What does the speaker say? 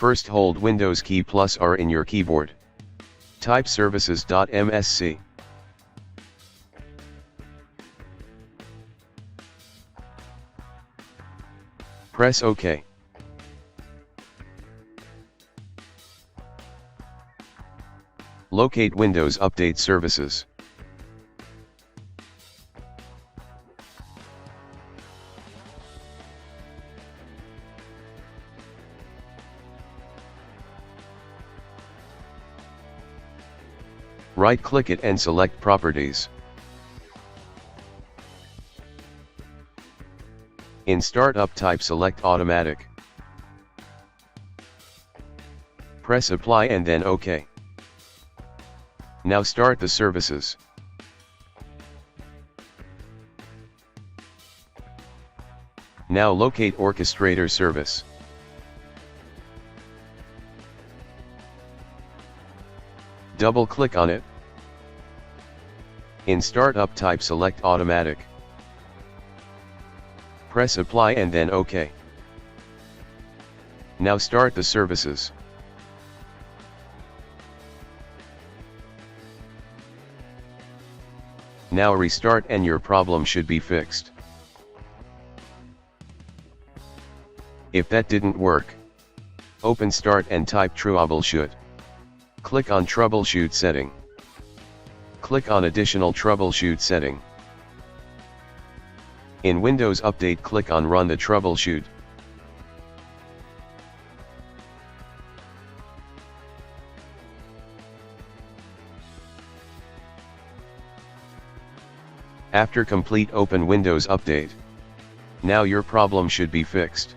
First hold Windows key plus R in your keyboard. Type services.msc. Press OK. Locate Windows Update Services. Right-click it and select Properties. In Startup type select Automatic. Press Apply and then OK. Now start the services. Now locate Orchestrator service. Double-click on it. In Startup type select Automatic. Press Apply and then OK. Now start the services. Now restart and your problem should be fixed. If that didn't work, open Start and type Troubleshoot. Click on Troubleshoot setting. Click on Additional Troubleshoot setting. In Windows Update click on Run the troubleshoot. After complete open Windows Update. Now your problem should be fixed.